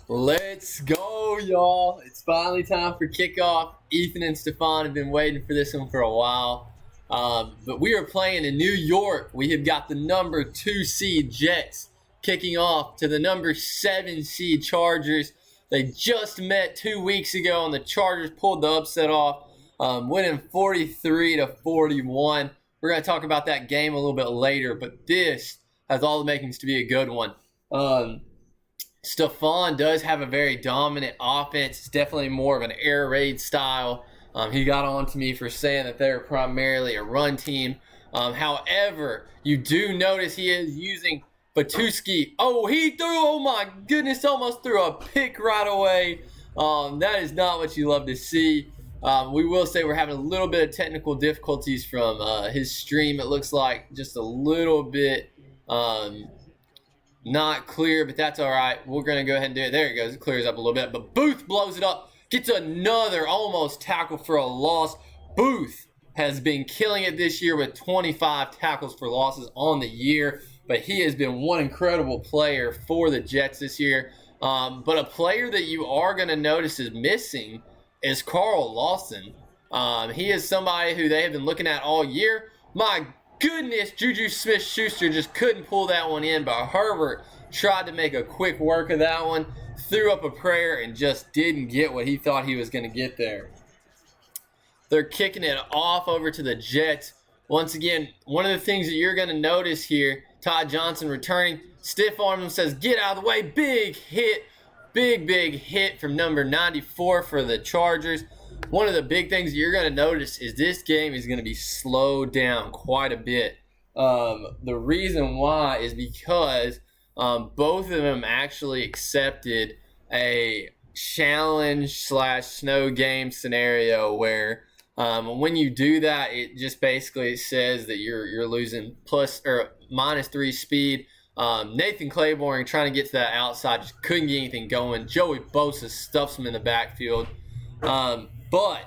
Let's go, y'all. It's finally time for kickoff. Ethan and Stefan have been waiting for this one for a while. But we are playing in New York. We have got the number 2 seed Jets kicking off to the number 7 seed Chargers. They just met 2 weeks ago, and the Chargers pulled the upset off, winning 43-41. We're going to talk about that game a little bit later, but this has all the makings to be a good one. Stefan does have a very dominant offense. It's definitely more of an air raid style. He got on to me for saying that they're primarily a run team. However, you do notice he is using Batuski. Oh my goodness, almost threw a pick right away. That is not what you love to see. We will say we're having a little bit of technical difficulties from his stream. It looks like just a little bit not clear, but that's all right. We're going to go ahead and do it. There it goes. It clears up a little bit. But Booth blows it up. Gets another almost tackle for a loss. Booth has been killing it this year with 25 tackles for losses on the year. But he has been one incredible player for the Jets this year. But a player that you are going to notice is missing is Carl Lawson. He is somebody who they have been looking at all year. My goodness, Juju Smith-Schuster just couldn't pull that one in, but Herbert tried to make a quick work of that one, threw up a prayer, and just didn't get what he thought he was going to get there. They're kicking it off over to the Jets. Once again, one of the things that you're going to notice here, Todd Johnson returning, stiff arm him, says, get out of the way, big hit, big hit from number 94 for the Chargers. One of the big things you're going to notice is this game is going to be slowed down quite a bit. The reason why is because both of them actually accepted a challenge/snow game scenario where when you do that, it just basically says that you're losing plus or -3 speed. Nathan Claiborne trying to get to that outside just couldn't get anything going. Joey Bosa stuffs him in the backfield. But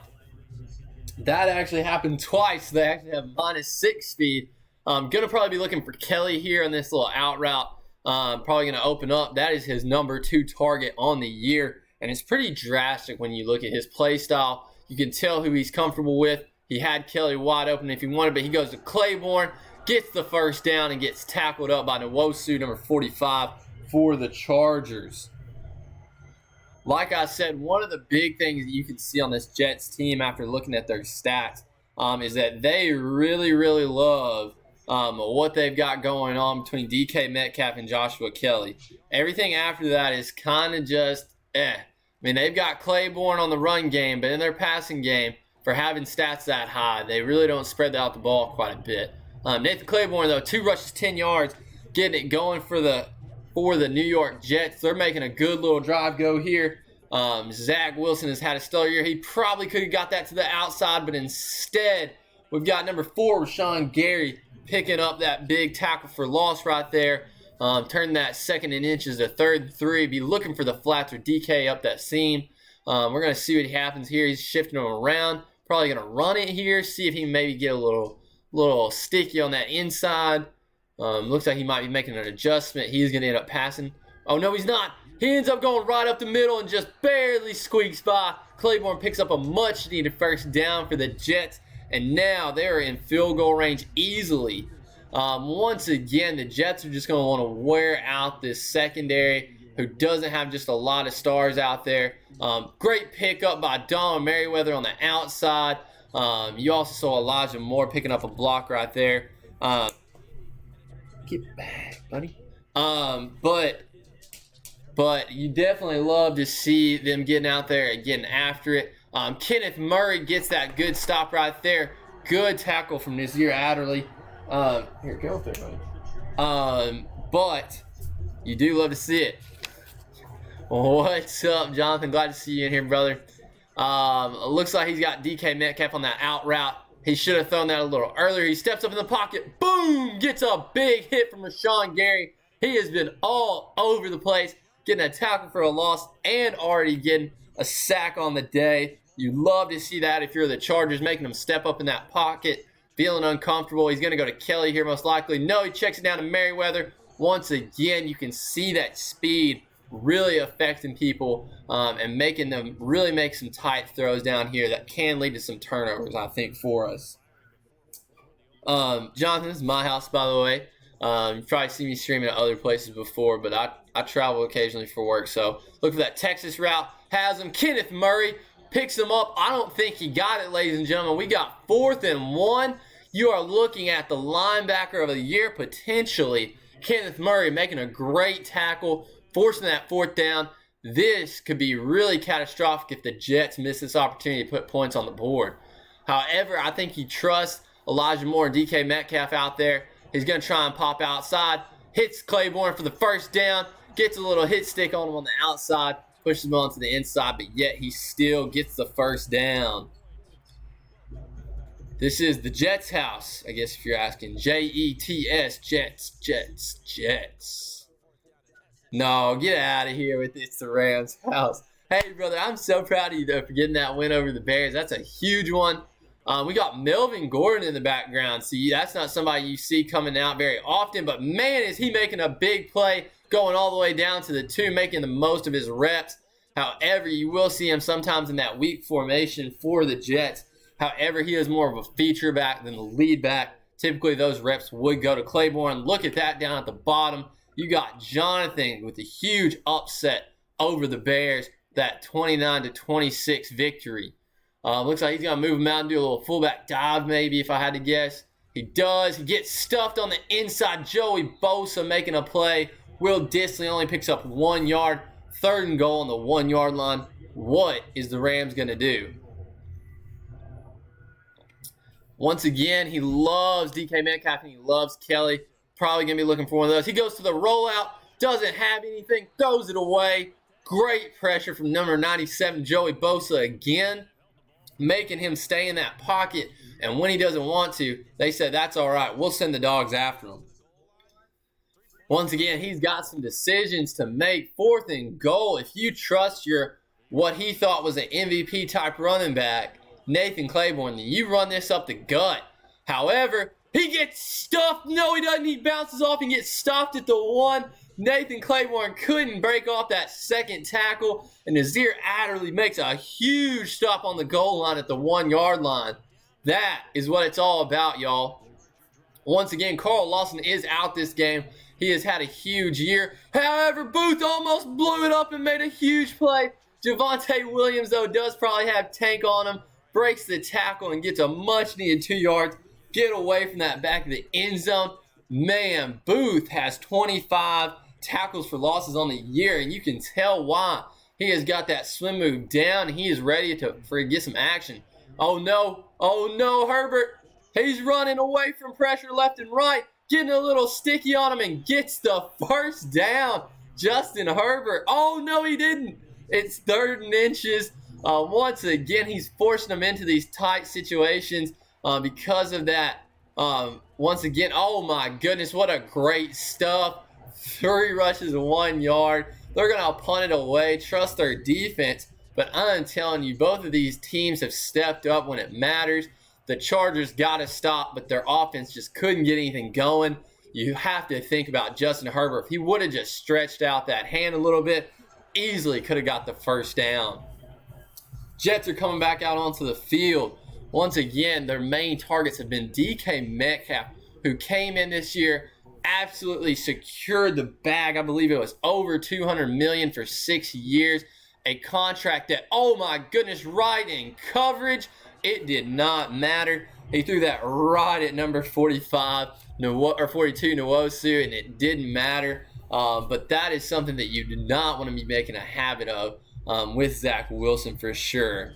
that actually happened twice. They actually have -6 speed. Going to probably be looking for Kelly here on this little out route. Probably going to open up. That is his number 2 target on the year. And it's pretty drastic when you look at his play style. You can tell who he's comfortable with. He had Kelly wide open if he wanted, but he goes to Claiborne, gets the first down, and gets tackled up by Nwosu, number 45, for the Chargers. Like I said, one of the big things that you can see on this Jets team after looking at their stats is that they really love what they've got going on between DK Metcalf and Joshua Kelly. Everything after that is kind of just I mean, they've got Claiborne on the run game, but in their passing game, for having stats that high, they really don't spread out the ball quite a bit. Nathan Claiborne, though, 2 rushes, 10 yards, getting it going for the New York Jets. They're making a good little drive go here. Zach Wilson has had a stellar year. He probably could have got that to the outside, but instead, we've got number 4, Rashawn Gary, picking up that big tackle for loss right there. Turn that 2nd and inches to 3rd and 3. Be looking for the flats or DK up that seam. We're going to see what happens here. He's shifting him around. Probably going to run it here. See if he can maybe get a little sticky on that inside. Looks like he might be making an adjustment. He's going to end up passing. Oh, no, he's not. He ends up going right up the middle and just barely squeaks by. Claiborne picks up a much-needed first down for the Jets. And now they're in field goal range easily. Once again, the Jets are just going to want to wear out this secondary who doesn't have just a lot of stars out there. Great pickup by Donald Merriweather on the outside. You also saw Elijah Moore picking up a block right there. Get back, buddy. But you definitely love to see them getting out there and getting after it. Kenneth Murray gets that good stop right there. Good tackle from Nazir Adderley. Here, go up there, buddy. But you do love to see it. What's up, Jonathan? Glad to see you in here, brother. Looks like he's got DK Metcalf on that out route. He should have thrown that a little earlier. He steps up in the pocket. Boom! Gets a big hit from Rashawn Gary. He has been all over the place, getting a tackle for a loss and already getting a sack on the day. You love to see that if you're the Chargers, making him step up in that pocket, feeling uncomfortable. He's going to go to Kelly here most likely. No, he checks it down to Merriweather. once again, you can see that speed really affecting people and making them really make some tight throws down here that can lead to some turnovers, I think, for us. Jonathan, this is my house, by the way. You've probably seen me streaming at other places before, but I travel occasionally for work. So look for that Texas route. Has him. Kenneth Murray picks him up. I don't think he got it, ladies and gentlemen. We got 4th and 1. You are looking at the linebacker of the year, potentially. Kenneth Murray making a great tackle, forcing that 4th down. This could be really catastrophic if the Jets miss this opportunity to put points on the board. However, I think he trusts Elijah Moore and DK Metcalf out there. He's going to try and pop outside. Hits Claiborne for the 1st down. Gets a little hit stick on him on the outside. Pushes him onto the inside, but yet he still gets the 1st down. This is the Jets house, I guess if you're asking. Jets, Jets. No, get out of here with it's the Rams house. Hey, brother, I'm so proud of you, though, for getting that win over the Bears. That's a huge one. We got Melvin Gordon in the background. See, that's not somebody you see coming out very often, but man, is he making a big play, going all the way down to the 2, making the most of his reps. However, you will see him sometimes in that weak formation for the Jets. However, he is more of a feature back than the lead back. Typically, those reps would go to Claiborne. Look at that down at the bottom. You got Jonathan with a huge upset over the Bears, that 29-26 victory. Looks like he's going to move him out and do a little fullback dive maybe, if I had to guess. He does. He gets stuffed on the inside. Joey Bosa making a play. Will Dissly only picks up 1 yard. 3rd and goal on the 1 yard line. What is the Rams going to do? Once again, he loves DK Metcalf and he loves Kelly. Probably going to be looking for one of those. He goes to the rollout. Doesn't have anything. Throws it away. Great pressure from number 97, Joey Bosa again, making him stay in that pocket. And when he doesn't want to, they said, that's all right. We'll send the dogs after him. Once again, he's got some decisions to make. 4th and goal. If you trust your what he thought was an MVP type running back, Nathan Claiborne, then you run this up the gut. However, he gets stuffed. No, he doesn't. He bounces off and gets stopped at the 1. Nathan Claiborne couldn't break off that 2nd tackle, and Nazir Adderley makes a huge stop on the goal line at the 1 yard line. That is what it's all about, y'all. Once again, Carl Lawson is out this game. He has had a huge year. However, Booth almost blew it up and made a huge play. Javonte Williams, though, does probably have tank on him. Breaks the tackle and gets a much-needed 2 yards. Get away from that back of the end zone. Man, Booth has 25 tackles for losses on the year, and you can tell why. He has got that swim move down, and he is ready to get some action. Oh, no, Herbert. He's running away from pressure left and right. Getting a little sticky on him and gets the 1st down. Justin Herbert. Oh, no, he didn't. It's 3rd and inches. Once again, he's forcing them into these tight situations because of that. Once again, oh, my goodness, what a great stuff. 3 rushes, 1 yard. They're going to punt it away, trust their defense. But I'm telling you, both of these teams have stepped up when it matters. The Chargers got to stop, but their offense just couldn't get anything going. You have to think about Justin Herbert. If he would have just stretched out that hand a little bit, easily could have got the 1st down. Jets are coming back out onto the field. Once again, their main targets have been DK Metcalf, who came in this year, absolutely secured the bag. I believe it was over $200 million for 6 years. A contract that, oh my goodness, right in coverage. It did not matter. He threw that right at number 45, or 42, Nwosu, and it didn't matter. But that is something that you do not want to be making a habit of with Zach Wilson for sure.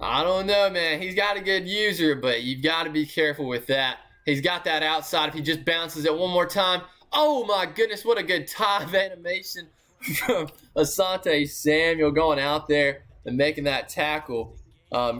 I don't know, man. He's got a good user, but you've got to be careful with that. He's got that outside. If he just bounces it one more time, oh my goodness, what a good dive animation from Asante Samuel going out there and making that tackle.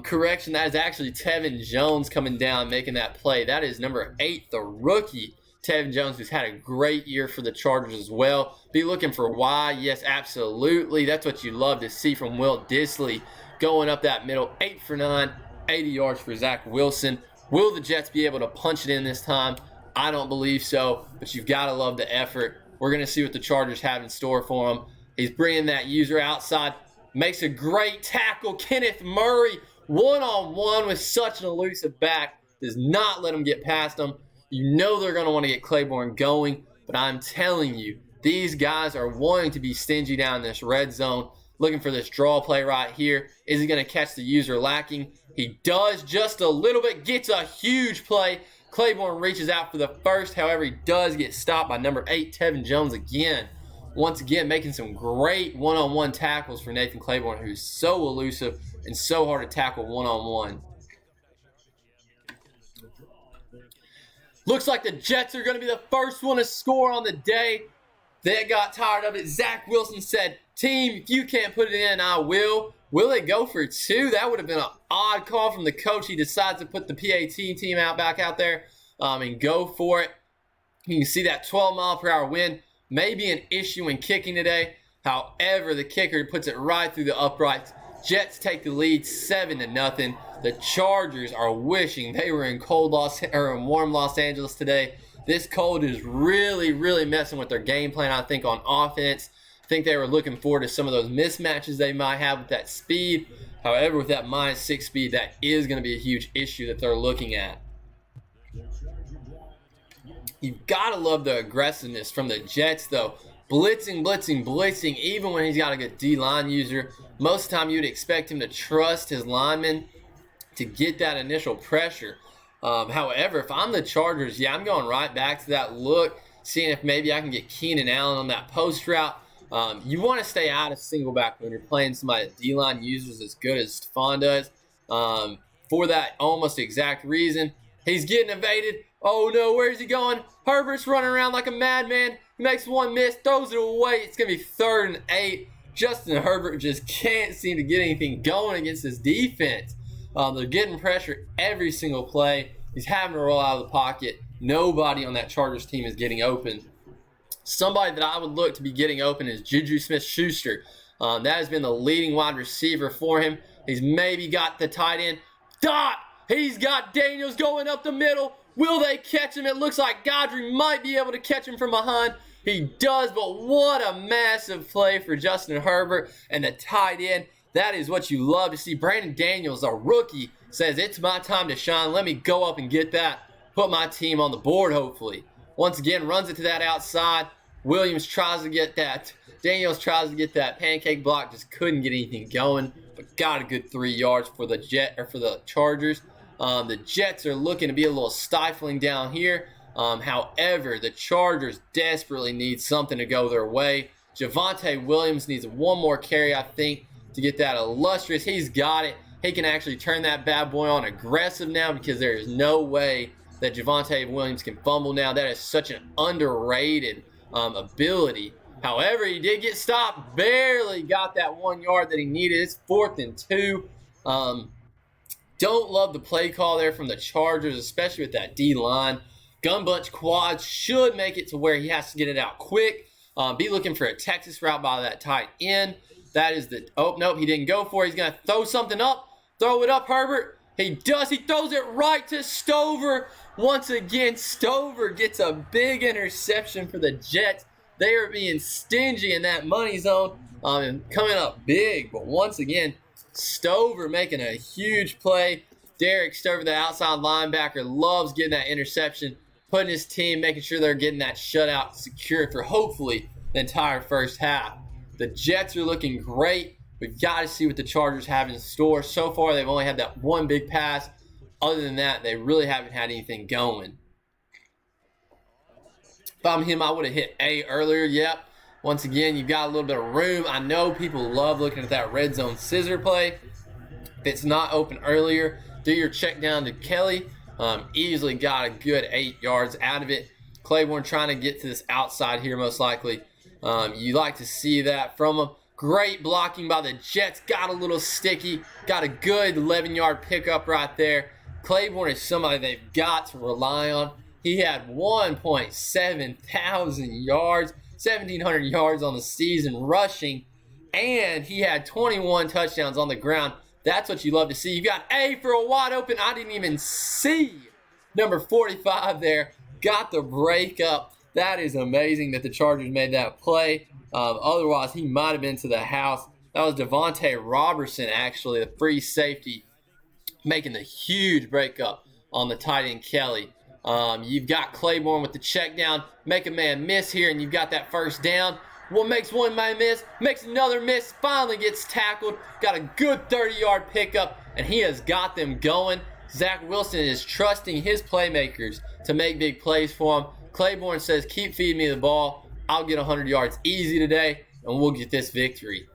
Correction, that is actually Tevin Jones coming down making that play. That is number 8, the rookie, Tevin Jones, who's had a great year for the Chargers as well. Be looking for why. Yes, absolutely. That's what you love to see from Will Dissly going up that middle. 8 for 9, 80 yards for Zach Wilson. Will the Jets be able to punch it in this time? I don't believe so, but you've got to love the effort. We're going to see what the Chargers have in store for him. He's bringing that user outside, makes a great tackle. Kenneth Murray, one-on-one with such an elusive back, does not let him get past him. You know they're going to want to get Claiborne going, but I'm telling you, these guys are wanting to be stingy down in this red zone, looking for this draw play right here. Is he going to catch the user lacking? He does just a little bit, gets a huge play. Claiborne reaches out for the first, however, he does get stopped by number 8, Tevin Jones again. Once again, making some great one-on-one tackles for Nathan Claiborne, who's so elusive and so hard to tackle one-on-one. Looks like the Jets are going to be the first one to score on the day. They got tired of it. Zach Wilson said, team, if you can't put it in, I will. Will they go for 2? That would have been an odd call from the coach. He decides to put the PAT team back out there and go for it. You can see that 12-mile-per-hour wind may be an issue in kicking today. However, the kicker puts it right through the uprights. Jets take the lead 7-0. The Chargers are wishing they were in warm Los Angeles today. This cold is really, really messing with their game plan, I think, on offense. I think they were looking forward to some of those mismatches they might have with that speed. However, with that -6 speed, that is going to be a huge issue that they're looking at. You've got to love the aggressiveness from the Jets, though. Blitzing, even when he's got a good D-line user. Most of the time, you'd expect him to trust his linemen to get that initial pressure. However, if I'm the Chargers, I'm going right back to that look, seeing if maybe I can get Keenan Allen on that post route. You want to stay out of single back when you're playing somebody that D-line uses as good as Stephon does. For that almost exact reason. He's getting evaded. Oh no, where's he going? Herbert's running around like a madman. He makes one miss, throws it away. It's going to be 3rd and 8. Justin Herbert just can't seem to get anything going against this defense. They're getting pressure every single play. He's having to roll out of the pocket. Nobody on that Chargers team is getting open. Somebody that I would look to be getting open is Juju Smith-Schuster. That has been the leading wide receiver for him. He's maybe got the tight end. He's got Daniels going up the middle. Will they catch him? It looks like Godry might be able to catch him from behind. He does, but what a massive play for Justin Herbert and the tight end. That is what you love to see. Brandon Daniels, a rookie, says, it's my time to shine. Let me go up and get that. Put my team on the board, hopefully. Once again, runs it to that outside. Williams tries to get that. Daniels tries to get that pancake block. Just couldn't get anything going, but got a good 3 yards for the Chargers. The Jets are looking to be a little stifling down here. However, the Chargers desperately need something to go their way. Javonte Williams needs one more carry, I think, to get that illustrious. He's got it. He can actually turn that bad boy on aggressive now because there is no way that Javonte Williams can fumble now. That is such an underrated ability. However, he did get stopped. Barely got that 1 yard that he needed. It's 4th and 2. Don't love the play call there from the Chargers, especially with that D-line. Gun bunch quads should make it to where he has to get it out quick. Be looking for a Texas route by that tight end. That is the, oh, nope, he didn't go for it. He's going to throw something up. Throw it up, Herbert. He does. He throws it right to Stover. Once again, Stover gets a big interception for the Jets. They are being stingy in that money zone and coming up big. But once again, Stover making a huge play. Derek Stover, the outside linebacker, loves getting that interception, putting his team, making sure they're getting that shutout secured for hopefully the entire first half. The Jets are looking great. We've got to see what the Chargers have in store. So far, they've only had that one big pass. Other than that, they really haven't had anything going. If I'm him, I would have hit A earlier. Yep. Once again, you've got a little bit of room. I know people love looking at that red zone scissor play. If it's not open earlier, do your check down to Kelly. Easily got a good 8 yards out of it. Claiborne trying to get to this outside here most likely. You like to see that from him. Great blocking by the Jets. Got a little sticky. Got a good 11-yard pickup right there. Claiborne is somebody they've got to rely on. He had 1.7 thousand yards, 1,700 yards on the season rushing, and he had 21 touchdowns on the ground. That's what you love to see. You got A for a wide open. I didn't even see number 45 there. got the break up. That is amazing that the Chargers made that play. Otherwise, he might have been to the house. That was Devontae Robertson, actually, the free safety, making the huge breakup on the tight end Kelly. You've got Claiborne with the check down, make a man miss here, and you've got that first down. What makes one man miss, makes another miss, finally gets tackled, got a good 30-yard pickup, and he has got them going. Zach Wilson is trusting his playmakers to make big plays for him. Claiborne says, keep feeding me the ball. I'll get 100 yards easy today, and we'll get this victory.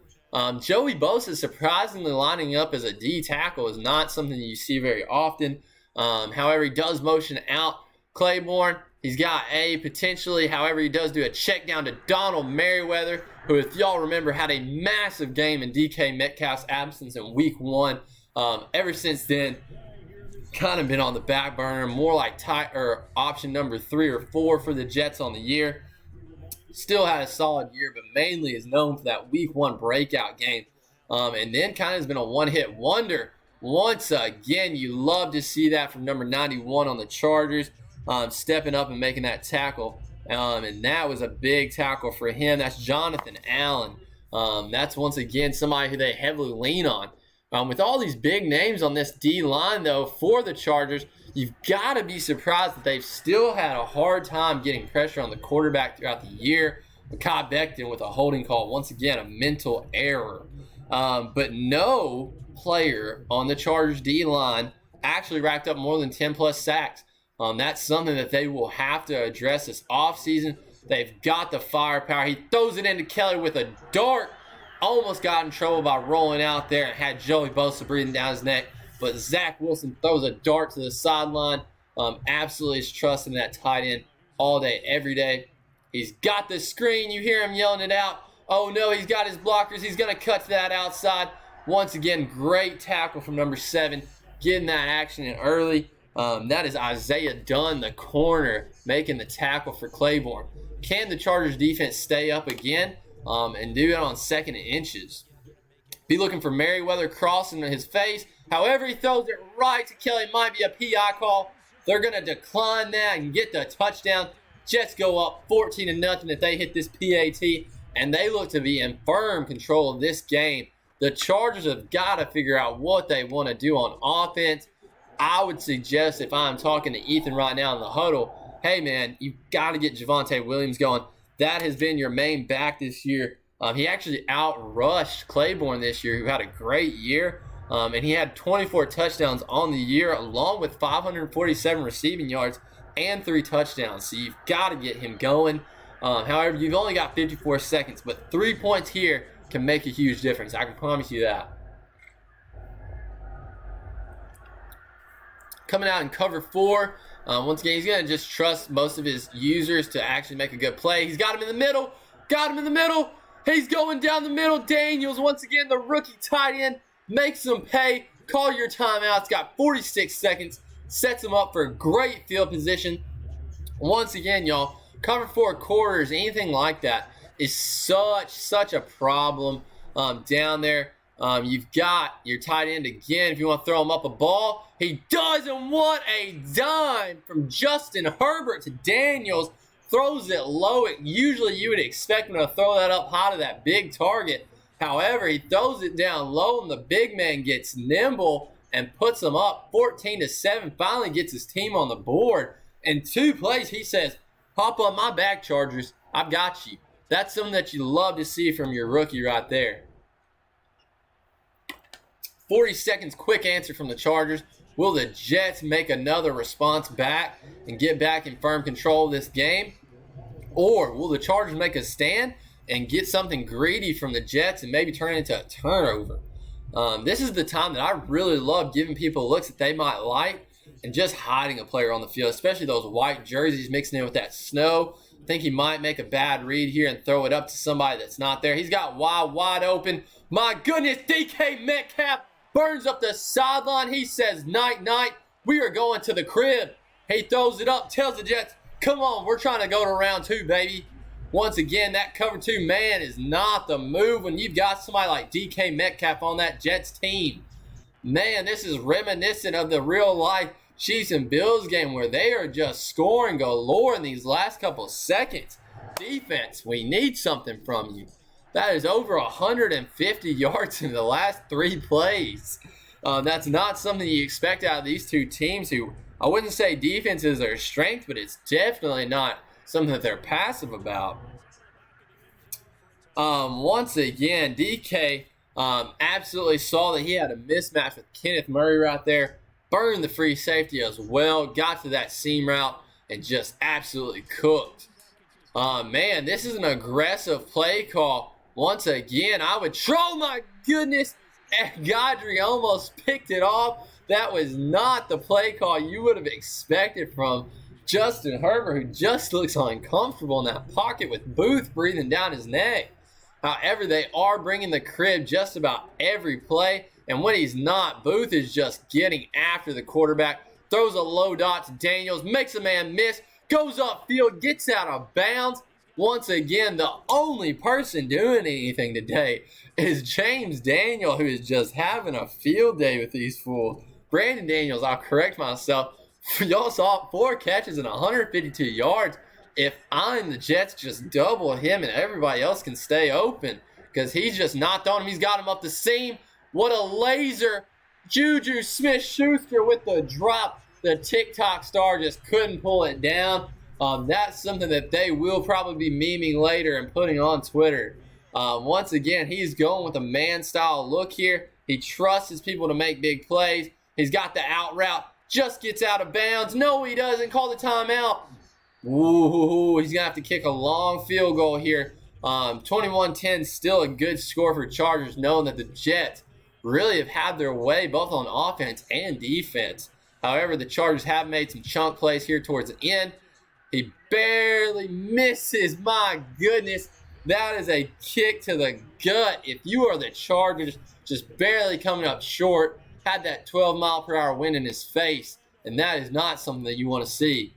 Joey Bosa surprisingly lining up as a D tackle is not something you see very often. However, he does motion out Claiborne. He's got a potentially, however, he does do a check down to Donald Merriweather, who, if y'all remember, had a massive game in DK Metcalf's absence in week 1. Ever since then, kind of been on the back burner, more like option number 3 or 4 for the Jets on the year. Still had a solid year, but mainly is known for that week 1 breakout game. And then kind of has been a one-hit wonder. Once again, you love to see that from number 91 on the Chargers, stepping up and making that tackle. And that was a big tackle for him. That's Jonathan Allen. That's once again somebody who they heavily lean on. With all these big names on this D-line, though, for the Chargers, you've got to be surprised that they've still had a hard time getting pressure on the quarterback throughout the year. Mekhi Becton with a holding call, once again, a mental error. But no player on the Chargers D-line actually racked up more than 10-plus sacks. That's something that they will have to address this offseason. They've got the firepower. He throws it into Kelly with a dart. Almost got in trouble by rolling out there and had Joey Bosa breathing down his neck. But Zach Wilson throws a dart to the sideline. Absolutely is trusting that tight end all day, every day. He's got the screen. You hear him yelling it out. Oh, no, he's got his blockers. He's going to cut to that outside. Once again, great tackle from number 7, getting that action in early. That is Isaiah Dunn, the corner, making the tackle for Claiborne. Can the Chargers defense stay up again and do it on 2nd and inches? Be looking for Merriweather crossing his face. However, he throws it right to Kelly. Might be a PI call. They're going to decline that and get the touchdown. Jets go up 14-0 if they hit this PAT, and they look to be in firm control of this game. The Chargers have got to figure out what they want to do on offense. I would suggest, if I'm talking to Ethan right now in the huddle, hey, man, you've got to get Javonte Williams going. That has been your main back this year. He actually outrushed Claiborne this year, who had a great year. And he had 24 touchdowns on the year, along with 547 receiving yards and 3 touchdowns. So you've got to get him going. However, you've only got 54 seconds, but 3 points here can make a huge difference. I can promise you that. Coming out in cover 4. Once again, he's going to just trust most of his users to actually make a good play. He's got him in the middle. Got him in the middle. He's going down the middle. Daniels, once again, the rookie tight end, makes him pay. Call your timeout. It's got 46 seconds. Sets him up for a great field position. Once again, y'all, cover 4 quarters, anything like that is such a problem down there. You've got your tight end again. If you want to throw him up a ball, he doesn't want a dime from Justin Herbert to Daniels. Throws it low. Usually you would expect him to throw that up high to that big target. However, he throws it down low, and the big man gets nimble and puts him up 14-7. Finally gets his team on the board. In 2 plays, he says, hop on my back, Chargers. I've got you. That's something that you love to see from your rookie right there. 40 seconds, quick answer from the Chargers. Will the Jets make another response back and get back in firm control of this game? Or will the Chargers make a stand and get something greedy from the Jets and maybe turn it into a turnover? This is the time that I really love giving people looks that they might like and just hiding a player on the field, especially those white jerseys mixing in with that snow. I think he might make a bad read here and throw it up to somebody that's not there. He's got wide open. My goodness, DK Metcalf burns up the sideline. He says, night. We are going to the crib. He throws it up, tells the Jets, come on, we're trying to go to round 2, baby. Once again, that cover 2 man is not the move when you've got somebody like DK Metcalf on that Jets team. Man, this is reminiscent of the real life Chiefs and Bills game where they are just scoring galore in these last couple seconds. Defense, we need something from you. That is over 150 yards in the last 3 plays. That's not something you expect out of these two teams who, I wouldn't say defense is their strength, but it's definitely not something that they're passive about. Once again, DK absolutely saw that he had a mismatch with Kenneth Murray right there. Burned the free safety as well. Got to that seam route and just absolutely cooked. Man, this is an aggressive play call. Once again, I would oh my goodness. Godry almost picked it off. That was not the play call you would have expected from Justin Herbert, who just looks uncomfortable in that pocket with Booth breathing down his neck. However, they are bringing the crib just about every play. And when he's not, Booth is just getting after the quarterback. Throws a low dot to Daniels, makes a man miss, goes upfield, gets out of bounds. Once again, the only person doing anything today is James Daniel, who is just having a field day with these fools. Brandon Daniels, I'll correct myself. Y'all saw 4 catches and 152 yards. If I'm the Jets, just double him and everybody else can stay open because he's just not throwing him. He's got him up the seam. What a laser. Juju Smith-Schuster with the drop. The TikTok star just couldn't pull it down. That's something that they will probably be memeing later and putting on Twitter. Once again, he's going with a man-style look here. He trusts his people to make big plays. He's got the out route. Just gets out of bounds. No, he doesn't. Call the timeout. Ooh, he's going to have to kick a long field goal here. 21-10, still a good score for Chargers, knowing that the Jets really have had their way both on offense and defense. However, the Chargers have made some chunk plays here towards the end. He barely misses. My goodness, that is a kick to the gut. If you are the Chargers, just barely coming up short, had that 12-mile-per-hour wind in his face, and that is not something that you want to see.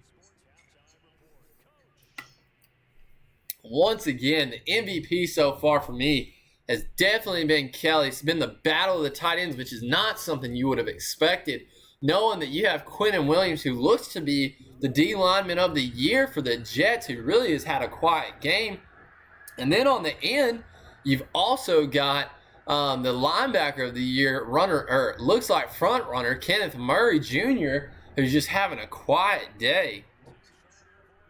Once again, the MVP so far for me has definitely been Kelly. It's been the battle of the tight ends, which is not something you would have expected, knowing that you have Quinnen Williams, who looks to be the D lineman of the year for the Jets, who really has had a quiet game. And then on the end, you've also got the linebacker of the year, looks like front runner, Kenneth Murray Jr., who's just having a quiet day.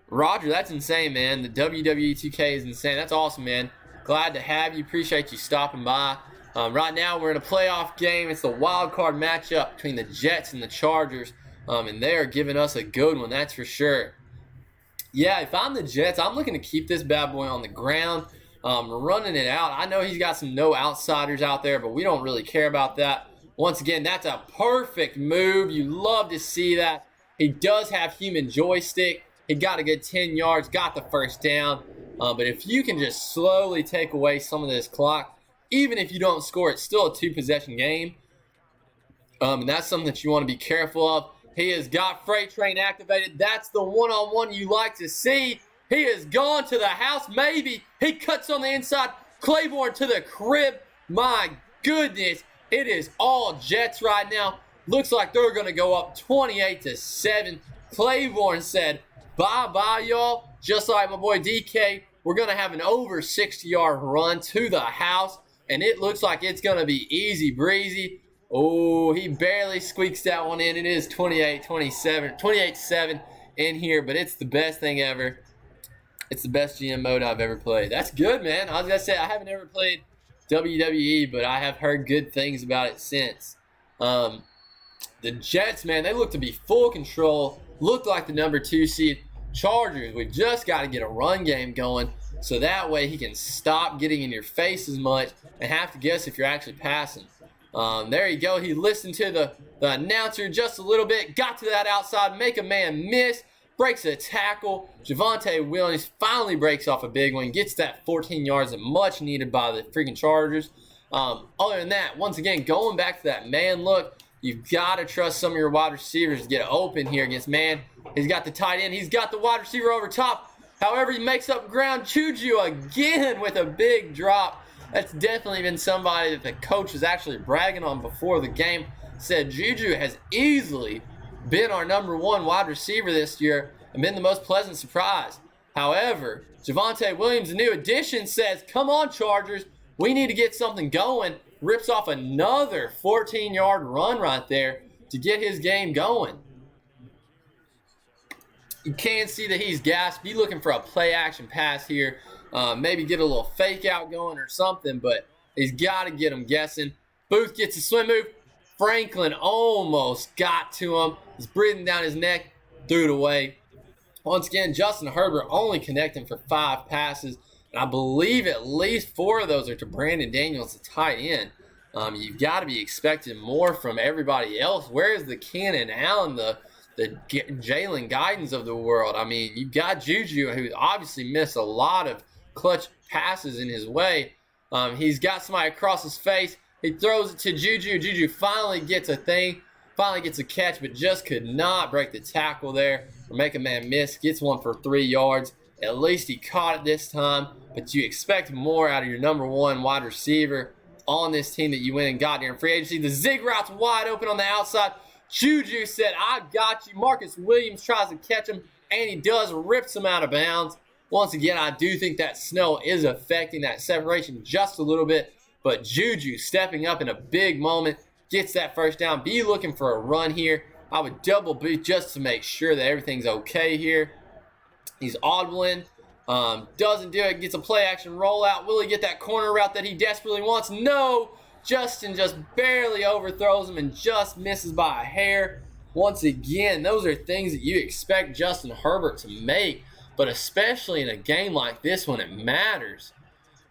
Roger, that's insane, man. The WWE 2K is insane. That's awesome, man. Glad to have you. Appreciate you stopping by. Right now, we're in a playoff game. It's the wild card matchup between the Jets and the Chargers, and they are giving us a good one, that's for sure. Yeah, if I'm the Jets, I'm looking to keep this bad boy on the ground, running it out. I know he's got some no outsiders out there, but we don't really care about that. Once again, that's a perfect move. You love to see that. He does have human joystick. He got a good 10 yards, got the first down. But if you can just slowly take away some of this clock, even if you don't score, it's still a 2-possession game. And that's something that you want to be careful of. He has got Freight Train activated. That's the one-on-one you like to see. He has gone to the house. Maybe he cuts on the inside. Claiborne to the crib. My goodness, it is all Jets right now. Looks like they're going to go up 28-7. Claiborne said, bye-bye, y'all. Just like my boy DK, we're going to have an over 60-yard run to the house, and it looks like it's going to be easy breezy. Oh, he barely squeaks that one in. It is 28-7 in here, but it's the best thing ever. It's the best GM mode I've ever played. That's good, man. I was going to say, I haven't ever played WWE, but I have heard good things about it since. The Jets, man, they look to be full control. Look like the number 2 seed. Chargers, we just got to get a run game going so that way he can stop getting in your face as much and have to guess if you're actually passing. There you go. He listened to the announcer just a little bit, got to that outside, make a man miss, breaks a tackle. Javonte Williams finally breaks off a big one, gets that 14 yards and much needed by the freaking Chargers. Other than that, once again, going back to that man look, you've got to trust some of your wide receivers to get open here against man. He's got the tight end. He's got the wide receiver over top. However, he makes up ground. Juju again with a big drop. That's definitely been somebody that the coach was actually bragging on before the game. Said Juju has easily been our #1 wide receiver this year and been the most pleasant surprise. However, Javonte Williams, the new addition, says, come on, Chargers, we need to get something going. Rips off another 14-yard run right there to get his game going. You can see that he's gassed. Be looking for a play-action pass here. Maybe get a little fake out going or something, but he's got to get him guessing. Booth gets a swim move. Franklin almost got to him. He's breathing down his neck, threw it away. Once again, Justin Herbert only connecting for 5 passes. And I believe at least 4 of those are to Brandon Daniels, the tight end. You've got to be expecting more from everybody else. Where is the Keenan Allen, the Jalen Guidance of the world? I mean, you've got Juju, who obviously missed a lot of clutch passes in his way. He's got somebody across his face. He throws it to Juju. Juju finally gets a catch, but just could not break the tackle there or make a man miss. Gets one for 3 yards. At least he caught it this time, but you expect more out of your #1 wide receiver on this team that you went and got during free agency. The zig route's wide open on the outside. Juju said, I got you. Marcus Williams tries to catch him, and he does, rips him out of bounds. Once again, I do think that snow is affecting that separation just a little bit, but Juju stepping up in a big moment, gets that first down. Be looking for a run here. I would double boot just to make sure that everything's okay here. He's audibling, doesn't do it, gets a play action rollout. Will he get that corner route that he desperately wants? No! Justin just barely overthrows him and just misses by a hair. Once again, those are things that you expect Justin Herbert to make, but especially in a game like this when it matters.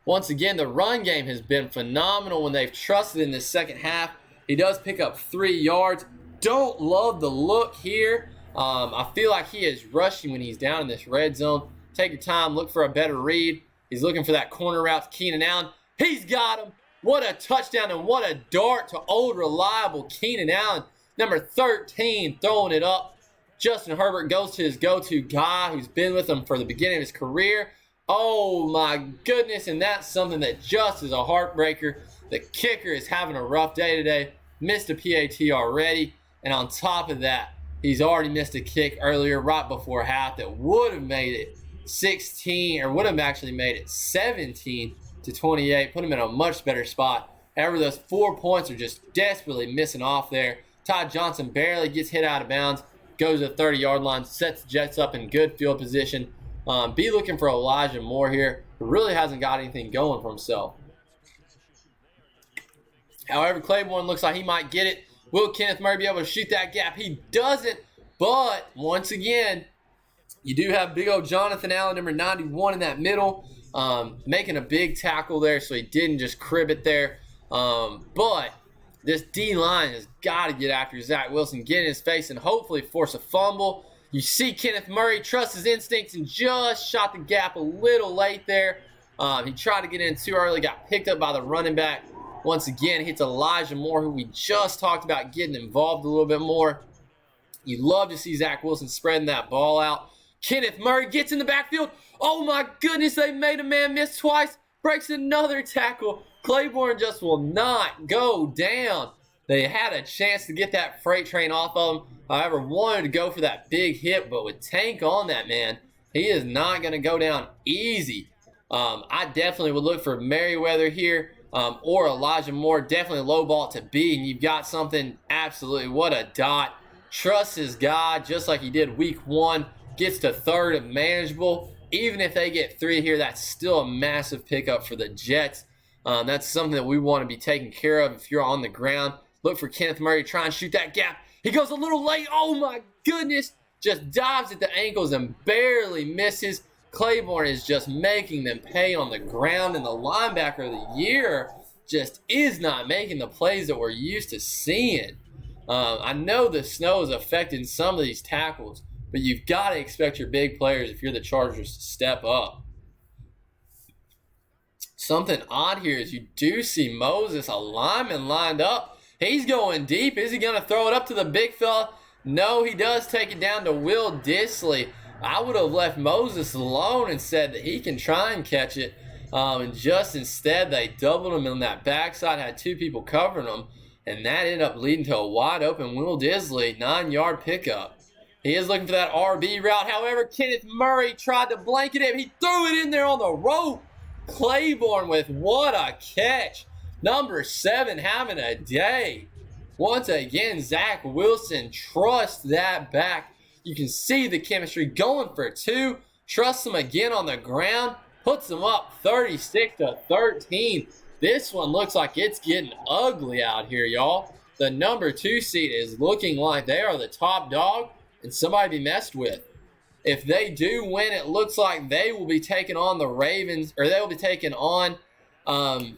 Once again, the run game has been phenomenal when they've trusted in this second half. He does pick up 3 yards. Don't love the look here. I feel like he is rushing when he's down in this red zone. Take your time, look for a better read. He's looking for that corner route to Keenan Allen. He's got him. What a touchdown and what a dart to old reliable Keenan Allen. Number 13 throwing it up. Justin Herbert goes to his go-to guy who's been with him for the beginning of his career. Oh my goodness, and that's something that just is a heartbreaker. The kicker is having a rough day today. Missed a PAT already, and on top of that, he's already missed a kick earlier right before half that would have made it 16, or would have actually made it 17-28, put him in a much better spot. However, those 4 points are just desperately missing off there. Ty Johnson barely gets hit out of bounds, goes to the 30-yard line, sets the Jets up in good field position. Be looking for Elijah Moore here, who really hasn't got anything going for himself. However, Claiborne looks like he might get it. Will Kenneth Murray be able to shoot that gap? He doesn't, but once again, you do have big old Jonathan Allen, number 91 in that middle, making a big tackle there, so he didn't just crib it there. But this D-line has got to get after Zach Wilson, get in his face, and hopefully force a fumble. You see Kenneth Murray trust his instincts and just shot the gap a little late there. He tried to get in too early, got picked up by the running back. Once again, hits Elijah Moore, who we just talked about getting involved a little bit more. You love to see Zach Wilson spreading that ball out. Kenneth Murray gets in the backfield. Oh my goodness, they made a man miss twice. Breaks another tackle. Claiborne just will not go down. They had a chance to get that freight train off of him. However, wanted to go for that big hit, but with Tank on that man, he is not going to go down easy. I definitely would look for Merriweather here. Or Elijah Moore, definitely low ball to B, and you've got something absolutely, what a dot. Trusts his guy just like he did week 1, gets to third and manageable. Even if they get 3 here, that's still a massive pickup for the Jets. That's something that we want to be taking care of if you're on the ground. Look for Kenneth Murray to try and shoot that gap. He goes a little late. Oh my goodness. Just dives at the ankles and barely misses. Claiborne is just making them pay on the ground, and the linebacker of the year just is not making the plays that we're used to seeing. I know the snow is affecting some of these tackles, but you've got to expect your big players, if you're the Chargers, to step up. Something odd here is you do see Moses, a lineman, lined up. He's going deep. Is he going to throw it up to the big fella? No, he does take it down to Will Dissly. I would have left Moses alone and said that he can try and catch it. And just instead, they doubled him in that backside, had 2 people covering him. and that ended up leading to a wide open Will Disley 9-yard pickup. He is looking for that RB route. However, Kenneth Murray tried to blanket him. He threw it in there on the rope. Claiborne with what a catch. Number 7 having a day. Once again, Zach Wilson trusts that back. You can see the chemistry going for 2. Trusts him again on the ground. Puts him up 36-13. This one looks like it's getting ugly out here, y'all. The number 2 seed is looking like they are the top dog and somebody to be messed with. If they do win, it looks like they will be taking on the Ravens, or they will be taking on, I'm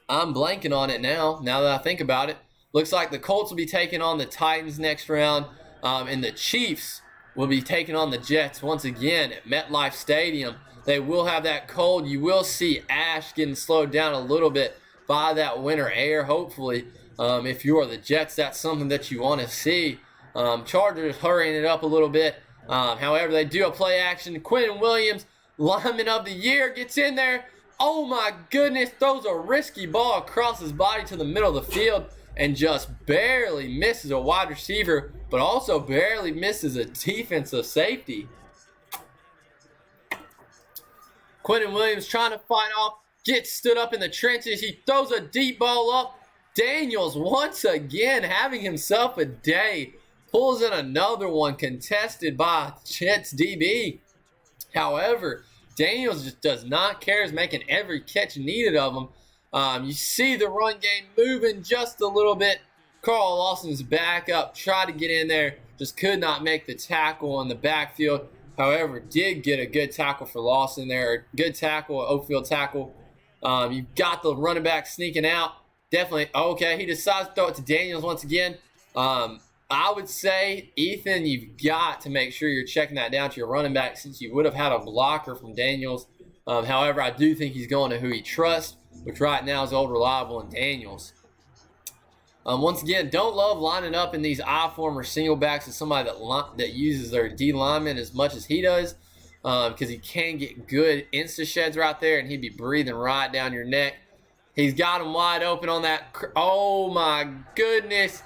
blanking on it now that I think about it. Looks like the Colts will be taking on the Titans next round, and the Chiefs will be taking on the Jets once again at MetLife Stadium. They will have that cold. You will see ash getting slowed down a little bit by that winter air, hopefully. If you are the Jets, that's something that you want to see. Chargers hurrying it up a little bit. However, they do a play action. Quentin Williams, lineman of the year, gets in there. Oh my goodness, throws a risky ball across his body to the middle of the field and just barely misses a wide receiver, but also barely misses a defensive safety. Quentin Williams trying to fight off, gets stood up in the trenches. He throws a deep ball up. Daniels once again having himself a day. Pulls in another one contested by Jets DB. However, Daniels just does not care. Is making every catch needed of him. You see the run game moving just a little bit. Carl Lawson's back up, tried to get in there, just could not make the tackle in the backfield. However, did get a good tackle for Lawson there. Good tackle, Oakfield tackle. You've got the running back sneaking out. Definitely, okay, he decides to throw it to Daniels once again. I would say, Ethan, you've got to make sure you're checking that down to your running back since you would have had a blocker from Daniels. However, I do think he's going to who he trusts, which right now is Old Reliable and Daniels. Once again, don't love lining up in these I-form or single backs with somebody that uses their D lineman as much as he does, because he can get good insta-sheds right there, and he'd be breathing right down your neck. He's got him wide open on that. Oh, my goodness.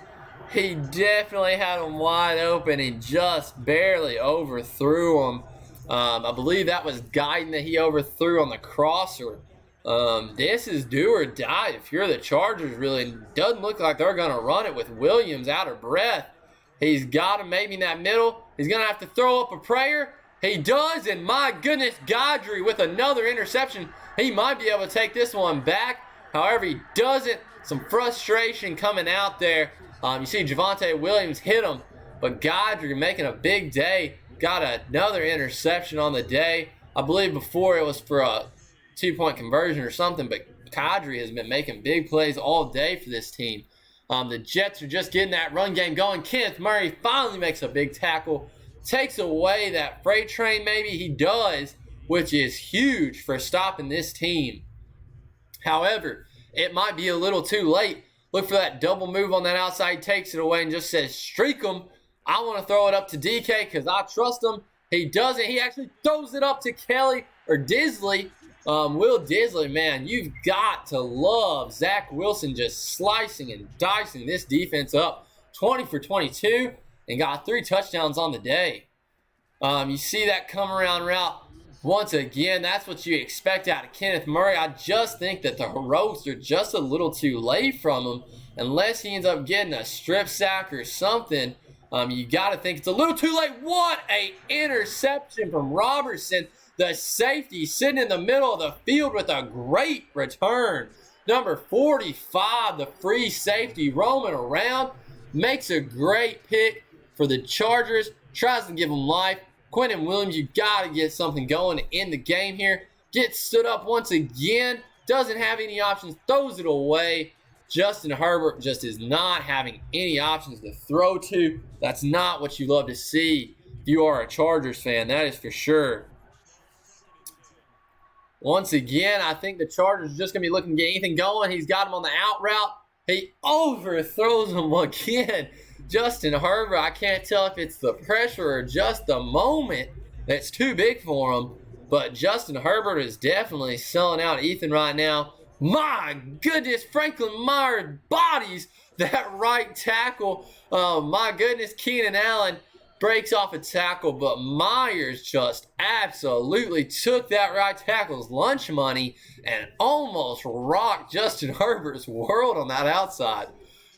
He definitely had him wide open. He just barely overthrew him. I believe that was Guyton that he overthrew on the crosser. This is do or die. If you're the Chargers, really doesn't look like they're going to run it with Williams out of breath. He's got him maybe in that middle. He's going to have to throw up a prayer. He does, and my goodness, Godry with another interception. He might be able to take this one back. However, he doesn't. Some frustration coming out there. You see Javonte Williams hit him, but Godry making a big day. Got another interception on the day. I believe before it was for a 2-point conversion or something, but Godry has been making big plays all day for this team. The Jets are just getting that run game going. Kenneth Murray finally makes a big tackle. Takes away that freight train, maybe he does, which is huge for stopping this team. However, it might be a little too late. Look for that double move on that outside. Takes it away and just says, streak him. I want to throw it up to DK because I trust him. He doesn't. He actually throws it up to Kelly or Disley. Will Disley, man, you've got to love Zach Wilson just slicing and dicing this defense up. 20 for 22 and got 3 touchdowns on the day. You see that come around route. Once again, that's what you expect out of Kenneth Murray. I just think that the heroics are just a little too late from him. Unless he ends up getting a strip sack or something, you got to think it's a little too late. What a interception from Robertson. The safety sitting in the middle of the field with a great return. Number 45, the free safety roaming around. Makes a great pick for the Chargers. Tries to give them life. Quentin Williams, you got to get something going in the game here. Gets stood up once again. Doesn't have any options. Throws it away. Justin Herbert just is not having any options to throw to. That's not what you love to see if you are a Chargers fan. That is for sure. Once again, I think the Chargers are just going to be looking to get anything going. He's got him on the out route. He overthrows him again. Justin Herbert, I can't tell if it's the pressure or just the moment that's too big for him. But Justin Herbert is definitely selling out Ethan right now. My goodness, Franklin Myers bodies that right tackle. My goodness, Keenan Allen breaks off a tackle, but Myers just absolutely took that right tackle's lunch money and almost rocked Justin Herbert's world on that outside.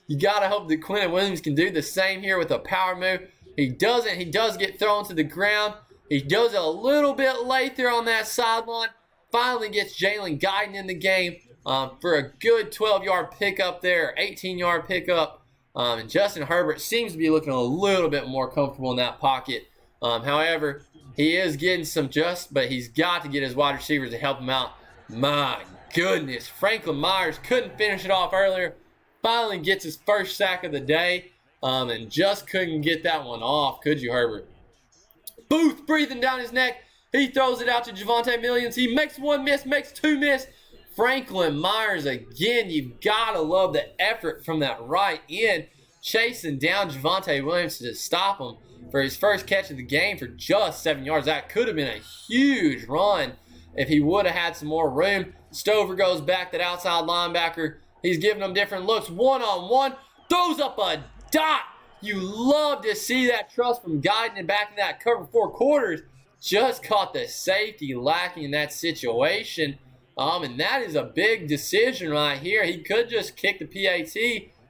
You got to hope that Quentin Williams can do the same here with a power move. He doesn't. He does get thrown to the ground. He does it a little bit late there on that sideline. Finally gets Jalen Guyton in the game for a good 12-yard pickup there, 18-yard pickup. And Justin Herbert seems to be looking a little bit more comfortable in that pocket. However, he is getting some but he's got to get his wide receivers to help him out. My goodness, Franklin Myers couldn't finish it off earlier. Finally gets his first sack of the day and just couldn't get that one off, could you, Herbert? Booth breathing down his neck. He throws it out to Javonte Williams. He makes one miss, makes two miss. Franklin Myers again. You've got to love the effort from that right end, chasing down Javonte Williams to stop him for his first catch of the game for just 7 yards. That could have been a huge run if he would have had some more room. Stover goes back, that outside linebacker. He's giving them different looks. One-on-one. Throws up a dot. You love to see that trust from Guyton and back in that cover 4 quarters. Just caught the safety lacking in that situation. And that is a big decision right here. He could just kick the PAT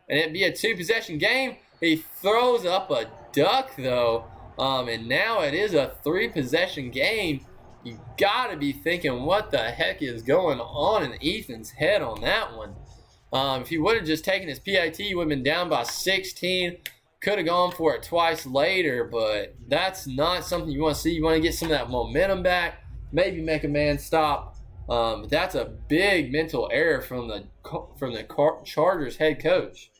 and it'd be a 2-possession game. He throws up a duck though. And now it is a 3-possession game. You gotta be thinking, what the heck is going on in Ethan's head on that one? If he would have just taken his PAT, he would have been down by 16. Could have gone for it twice later, but that's not something you want to see. You want to get some of that momentum back, maybe make a man stop. That's a big mental error from the Chargers head coach.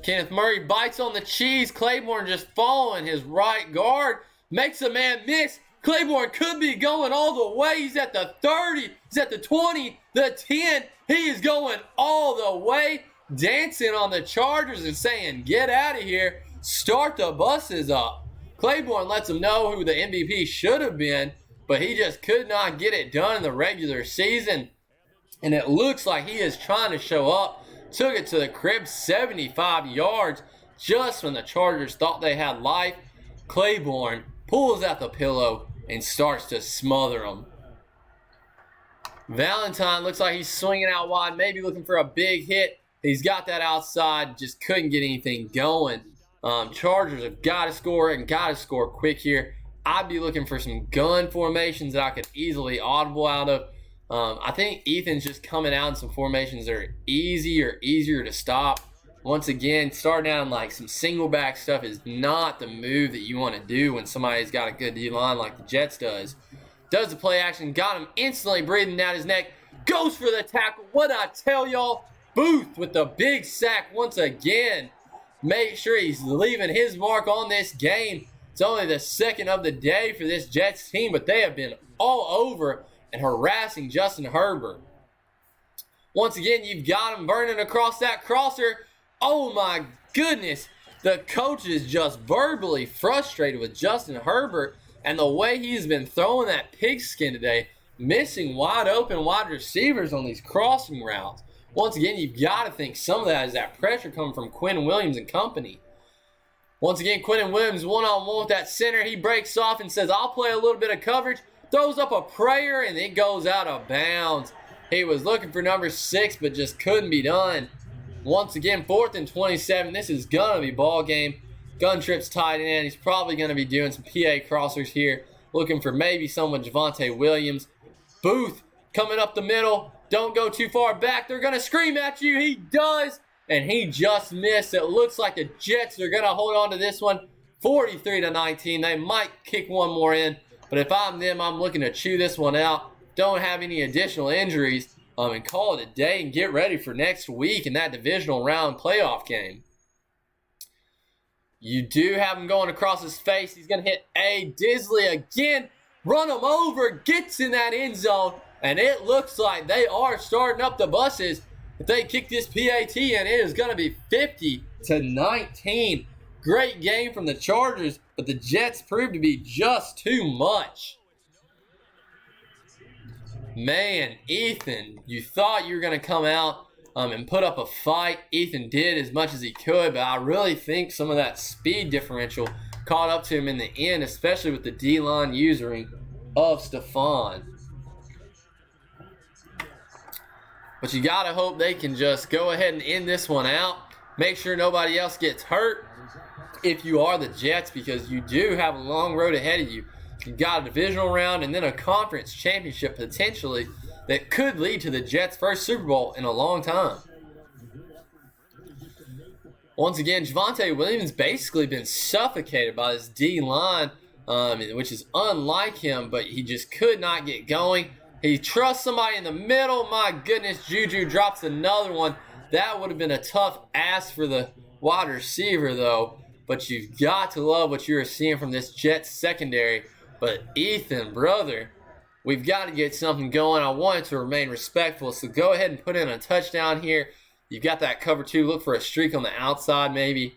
Kenneth Murray bites on the cheese. Claiborne just following his right guard. Makes a man miss. Claiborne could be going all the way. He's at the 30. He's at the 20, the 10. He is going all the way. Dancing on the Chargers and saying, get out of here. Start the buses up. Claiborne lets him know who the MVP should have been, but he just could not get it done in the regular season. And it looks like he is trying to show up. Took it to the crib, 75 yards, just when the Chargers thought they had life. Claiborne pulls out the pillow and starts to smother them. Valentine looks like he's swinging out wide, maybe looking for a big hit. He's got that outside, just couldn't get anything going. Chargers have got to score and got to score quick here. I'd be looking for some gun formations that I could easily audible out of. I think Ethan's just coming out in some formations that are easier to stop. Once again, starting out in like some single back stuff is not the move that you want to do when somebody's got a good D-line like the Jets does. Does the play action, got him instantly breathing down his neck. Goes for the tackle. What'd I tell y'all? Booth with the big sack once again. Make sure he's leaving his mark on this game. It's only the second of the day for this Jets team, but they have been all over and harassing Justin Herbert. Once again, you've got him burning across that crosser. Oh my goodness. The coach is just verbally frustrated with Justin Herbert and the way he's been throwing that pigskin today, missing wide open wide receivers on these crossing routes. Once again, you've got to think some of that is that pressure coming from Quentin Williams and company. Once again, Quentin Williams one-on-one with that center. He breaks off and says, I'll play a little bit of coverage. Throws up a prayer, and it goes out of bounds. He was looking for number 6, but just couldn't be done. Once again, 4th and 27. This is going to be ball game. Gun Trip's tight end. He's probably going to be doing some PA crossers here. Looking for maybe someone Javonte Williams. Booth coming up the middle. Don't go too far back. They're going to scream at you. He does. And he just missed. It looks like the Jets are going to hold on to this one. 43-19. They might kick one more in. But if I'm them, I'm looking to chew this one out. Don't have any additional injuries. And call it a day and get ready for next week in that divisional round playoff game. You do have him going across his face. He's going to hit A. Disley again. Run him over. Gets in that end zone. And it looks like they are starting up the buses. If they kick this PAT in, it is going to be 50-19. Great game from the Chargers, but the Jets proved to be just too much. Man, Ethan, you thought you were going to come out and put up a fight. Ethan did as much as he could, but I really think some of that speed differential caught up to him in the end, especially with the D-line usering of Stephon. But you got to hope they can just go ahead and end this one out. Make sure nobody else gets hurt if you are the Jets, because you do have a long road ahead of you. You've got a divisional round and then a conference championship potentially that could lead to the Jets' first Super Bowl in a long time. Once again, Javonte Williams basically been suffocated by this D-line, which is unlike him, but he just could not get going. He trusts somebody in the middle. My goodness, Juju drops another one. That would have been a tough ask for the wide receiver, though. But you've got to love what you're seeing from this Jets secondary. But Ethan, brother, we've got to get something going. I want it to remain respectful, so go ahead and put in a touchdown here. You've got that cover two. Look for a streak on the outside maybe.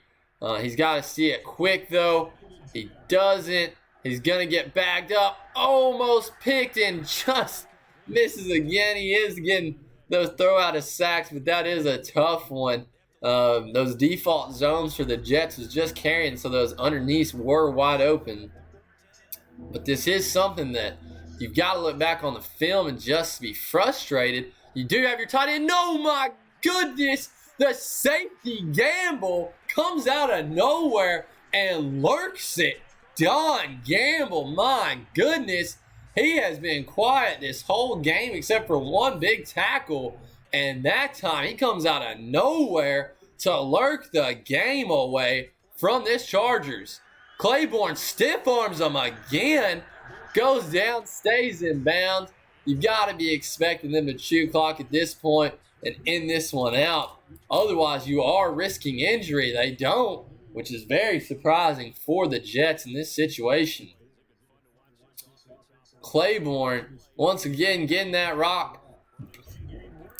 He's got to see it quick, though. He doesn't. He's going to get bagged up. Almost picked and just misses again. He is getting those throw out of sacks, but that is a tough one. Those default zones for the Jets was just carrying, so those underneaths were wide open. But this is something that you've got to look back on the film and just be frustrated. You do have your tight end. No, my goodness. The safety Gamble comes out of nowhere and lurks it. Don Gamble, my goodness. He has been quiet this whole game except for one big tackle. And that time he comes out of nowhere to lurk the game away from this Chargers. Claiborne stiff arms him again, goes down, stays in bounds. You've got to be expecting them to chew clock at this point and end this one out. Otherwise, you are risking injury. They don't, which is very surprising for the Jets in this situation. Claiborne, once again, getting that rock.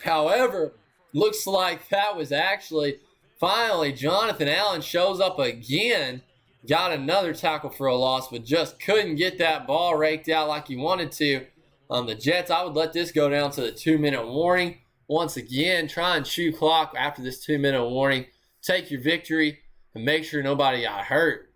However, looks like that was actually finally Jonathan Allen shows up again. Got another tackle for a loss, but just couldn't get that ball raked out like he wanted to. The Jets, I would let this go down to the 2-minute warning. Once again, try and chew clock after this 2-minute warning. Take your victory and make sure nobody got hurt.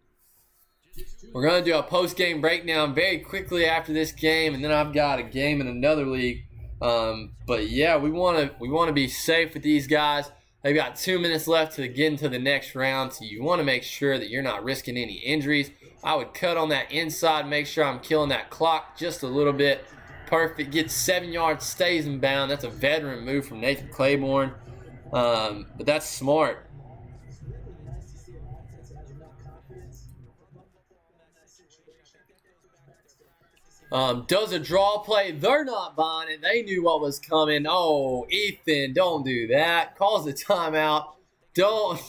We're going to do a post-game breakdown very quickly after this game, and then I've got a game in another league. But yeah, we want to be safe with these guys. They've got 2 minutes left to get into the next round, so you want to make sure that you're not risking any injuries. I would cut on that inside, make sure I'm killing that clock just a little bit. Perfect. Gets 7 yards, stays in bound. That's a veteran move from Nathan Claiborne, but that's smart. Does a draw play. They're not buying it. They knew what was coming. Oh, Ethan, don't do that. Calls a timeout. Don't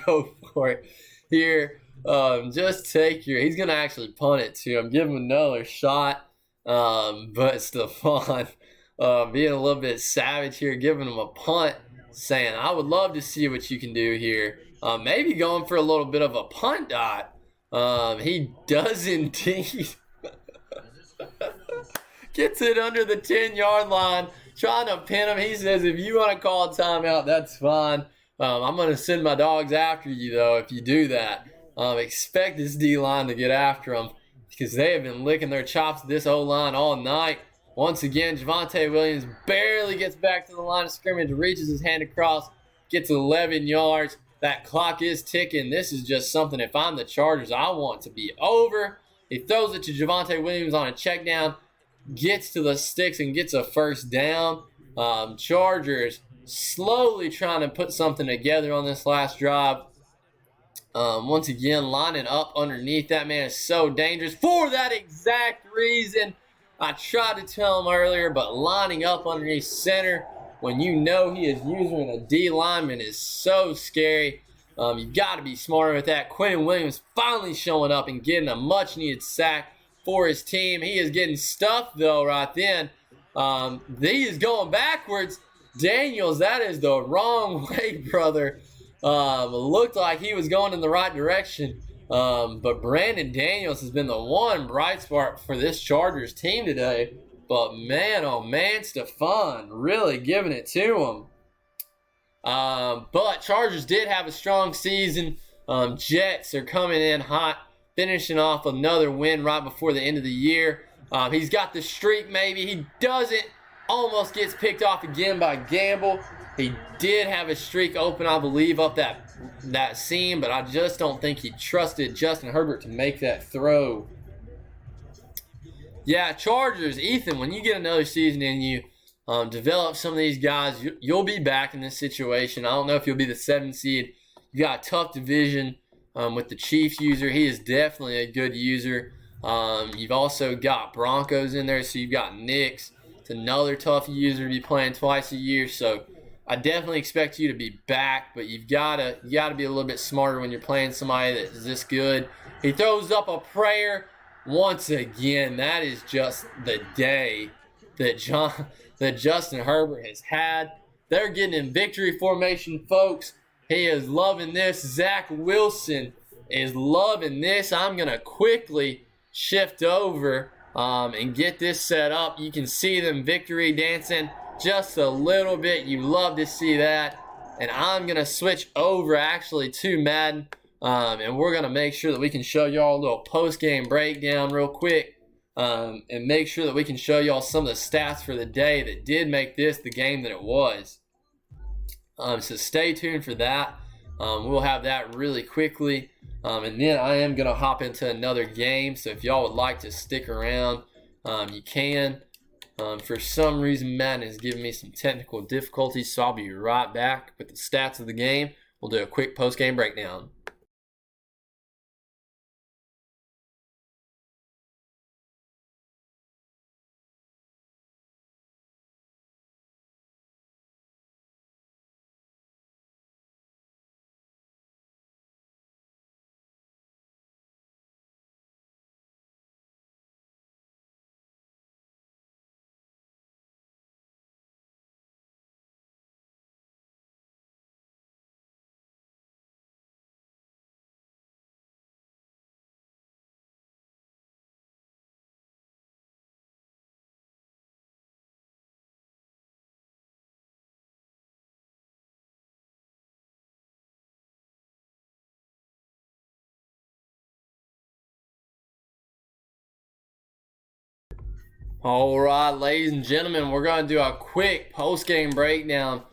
go for it here. Just take your. He's gonna actually punt it to him. Give him another shot. But Stephon being a little bit savage here, giving him a punt, saying, "I would love to see what you can do here." Maybe going for a little bit of a punt dot. He does indeed. Gets it under the 10-yard line, trying to pin him. He says, if you want to call a timeout, that's fine. I'm going to send my dogs after you, though, if you do that. Expect this D-line to get after them because they have been licking their chops at this O-line all night. Once again, Javonte Williams barely gets back to the line of scrimmage, reaches his hand across, gets 11 yards. That clock is ticking. This is just something, if I'm the Chargers, I want to be over. He throws it to Javonte Williams on a check down, gets to the sticks and gets a first down. Chargers slowly trying to put something together on this last drive. Once again, lining up underneath. That man is so dangerous for that exact reason. I tried to tell him earlier, but lining up underneath center when you know he is using a D lineman is so scary. You've got to be smarter with that. Quentin Williams finally showing up and getting a much-needed sack for his team. He is getting stuffed, though, right then. He is going backwards. Daniels, that is the wrong way, brother. Looked like he was going in the right direction. But Brandon Daniels has been the one bright spot for this Chargers team today. But man, oh man, Stephon really giving it to him. But Chargers did have a strong season. Jets are coming in hot, finishing off another win right before the end of the year. He's got the streak maybe. He doesn't. Almost gets picked off again by Gamble. He did have a streak open, I believe, up that seam, but I just don't think he trusted Justin Herbert to make that throw. Yeah, Chargers, Ethan, when you get another season in you, develop some of these guys, you'll be back in this situation. I don't know if you'll be the 7th seed. You got a tough division with the Chiefs user. He is definitely a good user. You've also got Broncos in there, so you've got Knicks. It's another tough user to be playing twice a year, so I definitely expect you to be back, but you gotta be a little bit smarter when you're playing somebody that's this good. He throws up a prayer once again. That is just the day that Justin Herbert has had. They're getting in victory formation, folks. He is loving this. Zach Wilson is loving this. I'm gonna quickly shift over and get this set up. You can see them victory dancing just a little bit. You love to see that. And I'm going to switch over actually to Madden. And we're going to make sure that we can show y'all a little post-game breakdown real quick. And make sure that we can show y'all some of the stats for the day that did make this the game that it was. So stay tuned for that. We'll have that really quickly. And then I am going to hop into another game. So if y'all would like to stick around, you can. For some reason, Madden is giving me some technical difficulties, so I'll be right back with the stats of the game. We'll do a quick post-game breakdown. All right, ladies and gentlemen, we're going to do a quick post-game breakdown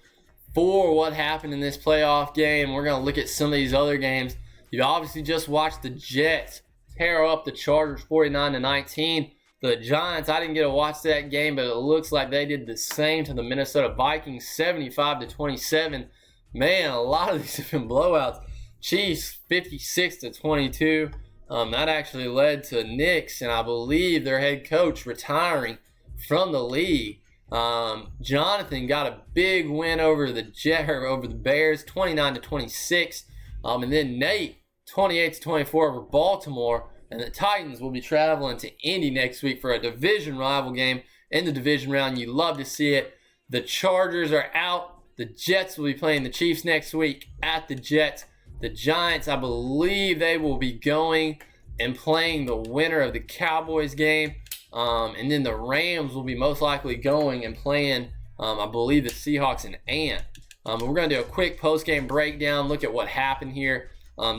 for what happened in this playoff game. We're going to look at some of these other games. You obviously just watched the Jets tear up the Chargers 49-19. The Giants, I didn't get to watch that game, but it looks like they did the same to the Minnesota Vikings, 75-27. Man, a lot of these have been blowouts. Chiefs, 56-22. That actually led to Knicks and I believe their head coach retiring from the league. Jonathan got a big win over the Bears, 29-26. And then Nate, 28-24 over Baltimore. And the Titans will be traveling to Indy next week for a division rival game in the division round. You love to see it. The Chargers are out. The Jets will be playing the Chiefs next week at the Jets. The Giants, I believe they will be going and playing the winner of the Cowboys game. And then the Rams will be most likely going and playing, I believe, the Seahawks and Ant. But we're going to do a quick post-game breakdown, look at what happened here.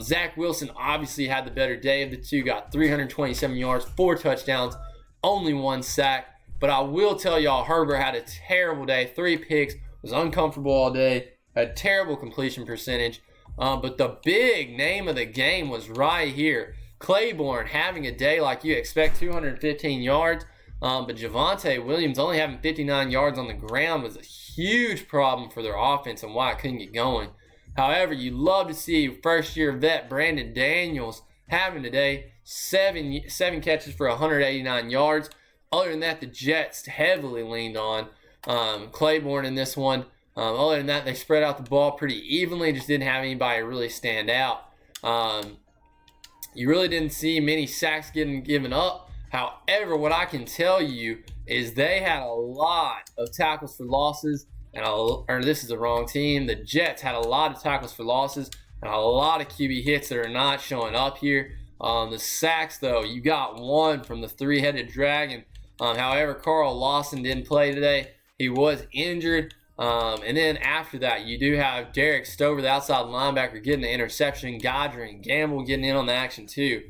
Zach Wilson obviously had the better day of the two, got 327 yards, 4 touchdowns, only 1 sack. But I will tell y'all, Herbert had a terrible day, 3 picks, was uncomfortable all day, had terrible completion percentage. But the big name of the game was right here. Claiborne having a day like you expect, 215 yards. But Javonte Williams only having 59 yards on the ground was a huge problem for their offense and why it couldn't get going. However, you love to see first-year vet Brandon Daniels having today 7 catches for 189 yards. Other than that, the Jets heavily leaned on Claiborne in this one. Other than that, they spread out the ball pretty evenly. Just didn't have anybody really stand out. You really didn't see many sacks getting given up. However, what I can tell you is they had a lot of tackles for losses. This is the wrong team. The Jets had a lot of tackles for losses and a lot of QB hits that are not showing up here. The sacks, though, you got one from the 3-headed dragon, However, Carl Lawson didn't play today. He was injured. And then after that, you do have Derek Stover, the outside linebacker, getting the interception. Godry and Gamble getting in on the action too.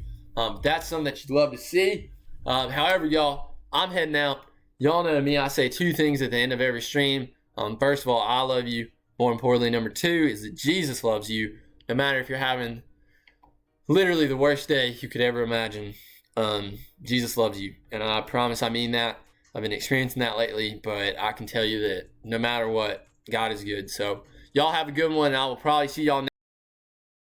That's something that you'd love to see. However, y'all, I'm heading out. Y'all know me. I say two things at the end of every stream. First of all, I love you. More importantly, number two is that Jesus loves you. No matter if you're having literally the worst day you could ever imagine, Jesus loves you. And I promise I mean that. I've been experiencing that lately, but I can tell you that no matter what, God is good. So y'all have a good one. I will probably see y'all next